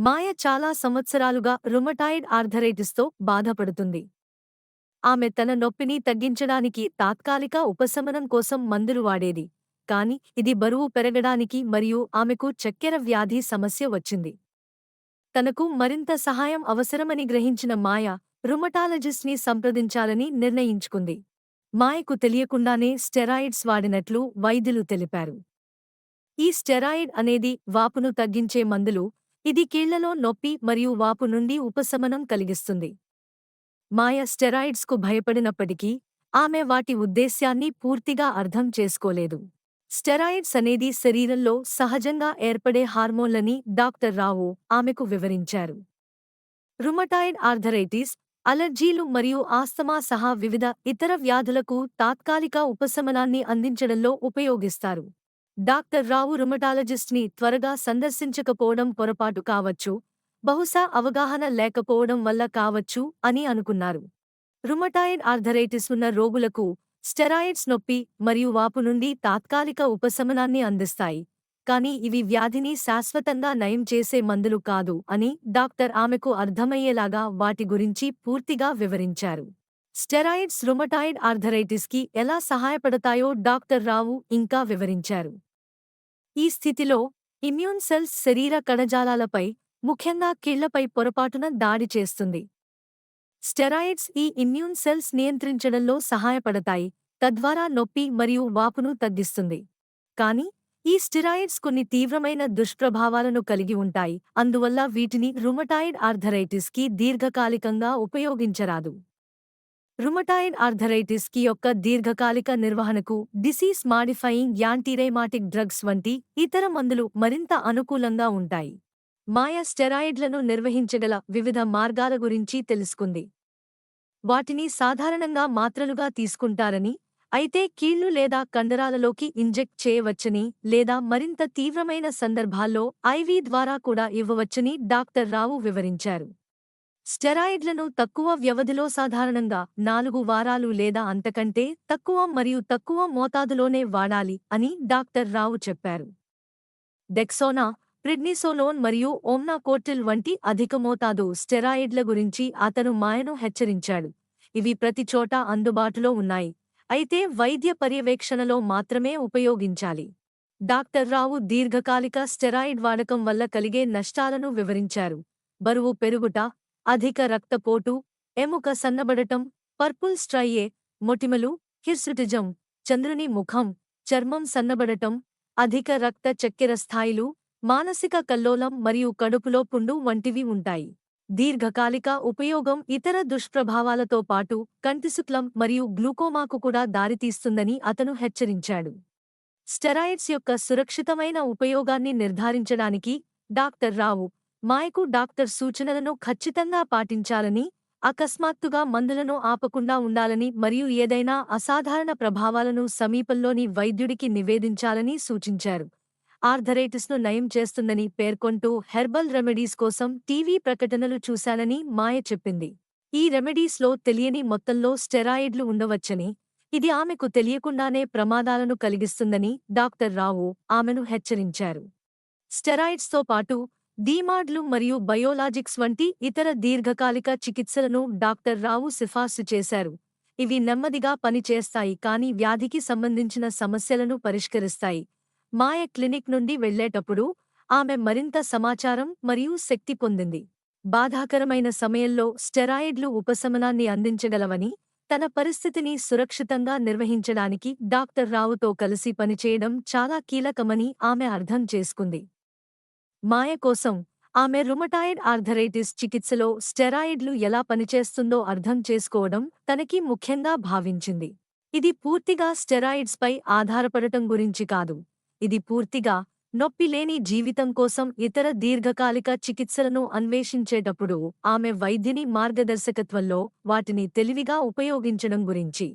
మాయ చాలా సంవత్సరాలుగా రుమటాయిడ్ ఆర్థరైటిస్తో బాధపడుతుంది. ఆమె తన నొప్పిని తగ్గించడానికి తాత్కాలిక ఉపశమనం కోసం మందులు వాడేది. కాని ఇది బరువు పెరగడానికి మరియు ఆమెకు చక్కెర వ్యాధి సమస్య వచ్చింది. తనకు మరింత సహాయం అవసరమని గ్రహించిన మాయ రుమటాలజిస్ట్ని సంప్రదించాలని నిర్ణయించుకుంది. మాయకు తెలియకుండానే స్టెరాయిడ్స్ వాడినట్లు వైద్యులు తెలిపారు. ఈ స్టెరాయిడ్ అనేది వాపును తగ్గించే మందులు. ఇది కీళ్లలో నొప్పి మరియు వాపు నుండి ఉపశమనం కలిగిస్తుంది. మాయ స్టెరాయిడ్స్కు భయపడినప్పటికీ ఆమె వాటి ఉద్దేశ్యాన్ని పూర్తిగా అర్థం చేసుకోలేదు. స్టెరాయిడ్స్ అనేది శరీరంలో సహజంగా ఏర్పడే హార్మోన్లని డాక్టర్ రావు ఆమెకు వివరించారు. రుమటాయిడ్ ఆర్థరైటిస్, అలర్జీలు మరియు ఆస్తమా సహా వివిధ ఇతర వ్యాధులకు తాత్కాలిక ఉపశమనాన్ని అందించడంలో ఉపయోగిస్తారు. డాక్టర్ రావు రుమటాలజిస్ట్ని త్వరగా సందర్శించకపోవడం పొరపాటు కావచ్చు, బహుశా అవగాహన లేకపోవడం వల్ల కావచ్చు అని అనుకున్నారు. రుమటాయిడ్ ఆర్థరైటిస్ ఉన్న రోగులకు స్టెరాయిడ్స్ నొప్పి మరియు వాపు నుండి తాత్కాలిక ఉపశమనాన్ని అందిస్తాయి, కానీ ఇవి వ్యాధిని శాశ్వతంగా నయం చేసే మందులు కాదు అని డాక్టర్ ఆమెకు అర్థమయ్యేలాగా వాటి గురించి పూర్తిగా వివరించారు. స్టెరాయిడ్స్ రుమటాయిడ్ ఆర్థరైటిస్కి ఎలా సహాయపడతాయో డాక్టర్ రావు ఇంకా వివరించారు. ఈ స్థితిలో ఇమ్యూన్ సెల్స్ శరీర కణజాలాలపై, ముఖ్యంగా కీళ్లపై పొరపాటున దాడి చేస్తుంది. స్టెరాయిడ్స్ ఈ ఇమ్యూన్ సెల్స్ నియంత్రించడంలో సహాయపడతాయి, తద్వారా నొప్పి మరియు వాపును తగ్గిస్తుంది. కానీ ఈ స్టెరాయిడ్స్ కొన్ని తీవ్రమైన దుష్ప్రభావాలను కలిగి ఉంటాయి, అందువల్ల వీటిని రుమటాయిడ్ ఆర్థరైటిస్కి దీర్ఘకాలికంగా ఉపయోగించరాదు. రుమటాయిడ్ ఆర్థరైటిస్ కి యొక్క దీర్ఘకాలిక నిర్వహణకు డిసీస్ మాడిఫైయింగ్ యాంటీరైమాటిక్ డ్రగ్స్ వంటి ఇతర మందులు మరింత అనుకూలంగా ఉంటాయి. మాయ స్టెరాయిడ్లను నిర్వహించగల వివిధ మార్గాల గురించి తెలుసుకుంది. వాటిని సాధారణంగా మాత్రలుగా తీసుకుంటారని, అయితే కీళ్లు లేదా కండరాలలోకి ఇంజెక్ట్ చేయవచ్చని లేదా మరింత తీవ్రమైన సందర్భాల్లో ఐవీ ద్వారా కూడా ఇవ్వవచ్చని డాక్టర్ రావు వివరించారు. స్టెరాయిడ్లను తక్కువ వ్యవధిలో, సాధారణంగా 4 వారాలు లేదా అంతకంటే తక్కువ మరియు తక్కువ మోతాదులోనే వాడాలి అని డాక్టర్ రావు చెప్పారు. డెక్సోనా, ప్రిడ్నిసోలోన్ మరియు ఓమ్నాకోర్టిల్ వంటి అధిక మోతాదు స్టెరాయిడ్ల గురించి అతను మాయను హెచ్చరించాడు. ఇవి ప్రతి చోటా అందుబాటులో ఉన్నాయి, అయితే వైద్య పర్యవేక్షణలో మాత్రమే ఉపయోగించాలి. డాక్టర్ రావు దీర్ఘకాలిక స్టెరాయిడ్ వాడకం వల్ల కలిగే నష్టాలను వివరించారు. బరువు పెరుగుట, అధిక రక్తపోటు, ఎముక సన్నబడటం, పర్పుల్ స్ట్రైయే, మొటిమలు, హిర్సుటిజం, చంద్రుని ముఖం, చర్మం సన్నబడటం, అధిక రక్త చక్కెర స్థాయిలు, మానసిక కల్లోలం మరియు కడుపులో పుండు వంటివి ఉంటాయి. దీర్ఘకాలిక ఉపయోగం ఇతర దుష్ప్రభావాలతో పాటు కంటిశుక్లం మరియు గ్లూకోమాకు కూడా దారితీస్తుందని అతను హెచ్చరించాడు. స్టెరాయిడ్స్ యొక్క సురక్షితమైన ఉపయోగాన్ని నిర్ధారించడానికి డాక్టర్ రావు మాయకు డాక్టర్ సూచనలను ఖచ్చితంగా పాటించాలని, అకస్మాత్తుగా మందులను ఆపకుండా ఉండాలని మరియు ఏదైనా అసాధారణ ప్రభావాలను సమీపంలోని వైద్యుడికి నివేదించాలని సూచించారు. ఆర్థరైటిస్ను నయం చేస్తుందని పేర్కొంటూ హెర్బల్ రెమెడీస్ కోసం టీవీ ప్రకటనలు చూశానని మాయ చెప్పింది. ఈ రెమెడీస్లో తెలియని మొత్తంలో స్టెరాయిడ్లు ఉండవచ్చని, ఇది ఆమెకు తెలియకుండానే ప్రమాదాలను కలిగిస్తుందని డాక్టర్ రావు ఆమెను హెచ్చరించారు. స్టెరాయిడ్స్తో పాటు డీమాడ్లు మరియు బయోలాజిక్స్ వంటి ఇతర దీర్ఘకాలిక చికిత్సలను డాక్టర్ రావు సిఫార్సు చేశారు. ఇవి నెమ్మదిగా పనిచేస్తాయి కానీ వ్యాధికి సంబంధించిన సమస్యలను పరిష్కరిస్తాయి. మాయ క్లినిక్ నుండి వెళ్లేటప్పుడు ఆమె మరింత సమాచారం మరియు శక్తి పొందింది. బాధాకరమైన సమయంలో స్టెరాయిడ్లు ఉపశమనాన్ని అందించగలవని, తన పరిస్థితిని సురక్షితంగా నిర్వహించడానికి డాక్టర్ రావుతో కలిసి పనిచేయడం చాలా కీలకమని ఆమె అర్థం చేసుకుంది. మాయ కోసం ఆమె రుమటాయిడ్ ఆర్థరైటిస్ చికిత్సలో స్టెరాయిడ్లు ఎలా పనిచేస్తుందో అర్థం చేసుకోవడం తనకి ముఖ్యంగా భావించింది. ఇది పూర్తిగా స్టెరాయిడ్స్పై ఆధారపడటం గురించి కాదు, ఇది పూర్తిగా నొప్పి లేని జీవితం కోసం ఇతర దీర్ఘకాలిక చికిత్సలను అన్వేషించేటప్పుడు ఆమె వైద్యుని మార్గదర్శకత్వంలో వాటిని తెలివిగా ఉపయోగించడం గురించి.